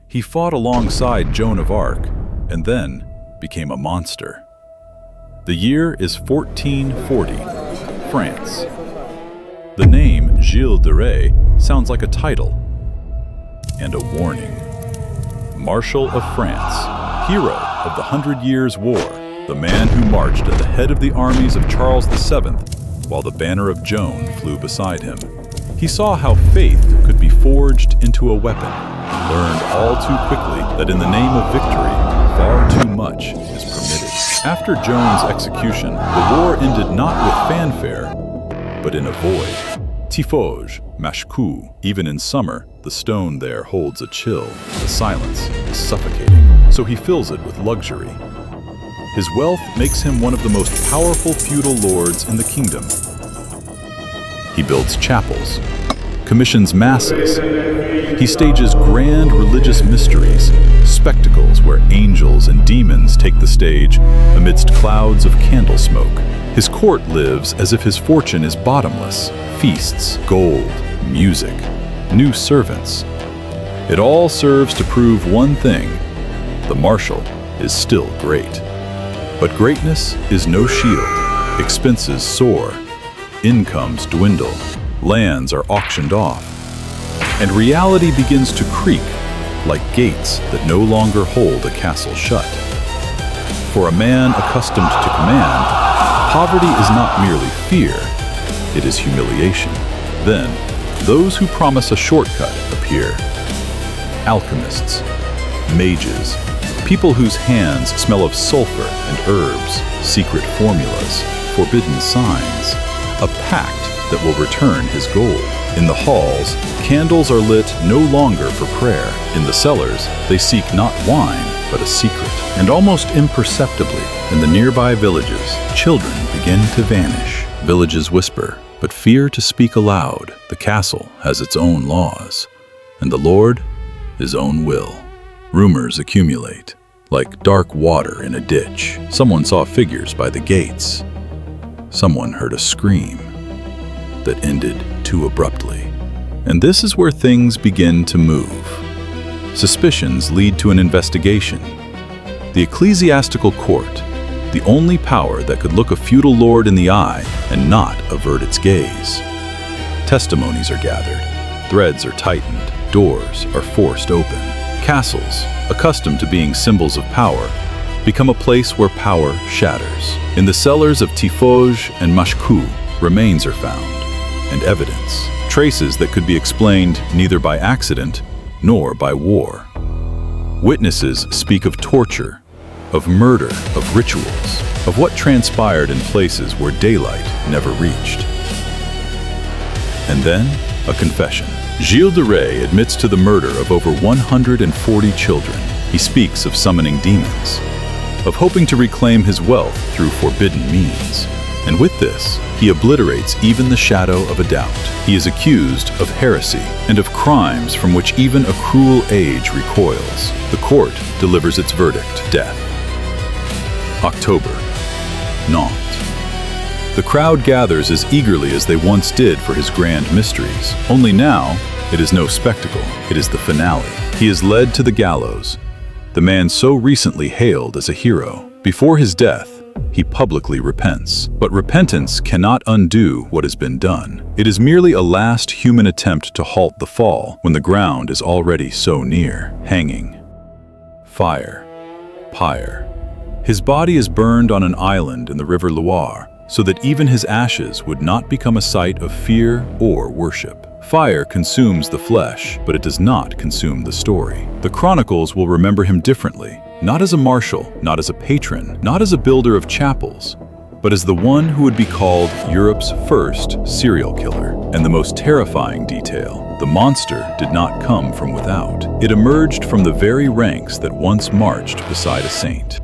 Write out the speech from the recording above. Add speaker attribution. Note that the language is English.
Speaker 1: He fought alongside Joan of Arc and then became a monster. The year is 1440, France. The name Gilles de Rais sounds like a title and a warning. Marshal of France, hero of the 100 Years' War, the man who marched at the head of the armies of Charles VII while the banner of Joan flew beside him. He saw how faith could be forged into a weapon and learned all too quickly that in the name of victory, far too much is permitted. After Joan's execution, the war ended not with fanfare, but in a void. Tifoge, mashku. Even in summer, the stone there holds a chill. The silence is suffocating, so he fills it with luxury. His wealth makes him one of the most powerful feudal lords in the kingdom. He builds chapels, commissions masses. He stages grand religious mysteries, spectacles where angels and demons take the stage amidst clouds of candle smoke. His court lives as if his fortune is bottomless. Feasts, gold, music, new servants. It all serves to prove one thing: the Marshal is still great. But greatness is no shield. Expenses soar, incomes dwindle, lands are auctioned off, and reality begins to creak like gates that no longer hold a castle shut. For a man accustomed to command, poverty is not merely fear, it is humiliation. Then, those who promise a shortcut appear. Alchemists, mages, people whose hands smell of sulfur and herbs, secret formulas, forbidden signs, a pact that will return his gold. In the halls, candles are lit no longer for prayer. In the cellars, they seek not wine, but a secret. And almost imperceptibly, in the nearby villages, children begin to vanish. Villages whisper, but fear to speak aloud. The castle has its own laws, and the Lord his own will. Rumors accumulate, like dark water in a ditch. Someone saw figures by the gates. Someone heard a scream that ended too abruptly. And this is where things begin to move. Suspicions lead to an investigation. The ecclesiastical court, the only power that could look a feudal lord in the eye and not avert its gaze. Testimonies are gathered, threads are tightened, doors are forced open. Castles, accustomed to being symbols of power, become a place where power shatters. In the cellars of Tifoge and Mashku, remains are found, and evidence, traces that could be explained neither by accident nor by war. Witnesses speak of torture, of murder, of rituals, of what transpired in places where daylight never reached. And then, a confession. Gilles de Rais admits to the murder of over 140 children. He speaks of summoning demons, of hoping to reclaim his wealth through forbidden means. And with this, he obliterates even the shadow of a doubt. He is accused of heresy and of crimes from which even a cruel age recoils. The court delivers its verdict: death. October, Nantes. The crowd gathers as eagerly as they once did for his grand mysteries. Only now, it is no spectacle, it is the finale. He is led to the gallows, the man so recently hailed as a hero. Before his death, he publicly repents. But repentance cannot undo what has been done. It is merely a last human attempt to halt the fall when the ground is already so near. Hanging. Fire. Pyre. His body is burned on an island in the river Loire, so that even his ashes would not become a site of fear or worship. Fire consumes the flesh, but it does not consume the story. The chronicles will remember him differently, not as a marshal, not as a patron, not as a builder of chapels, but as the one who would be called Europe's first serial killer. And the most terrifying detail, the monster did not come from without. It emerged from the very ranks that once marched beside a saint.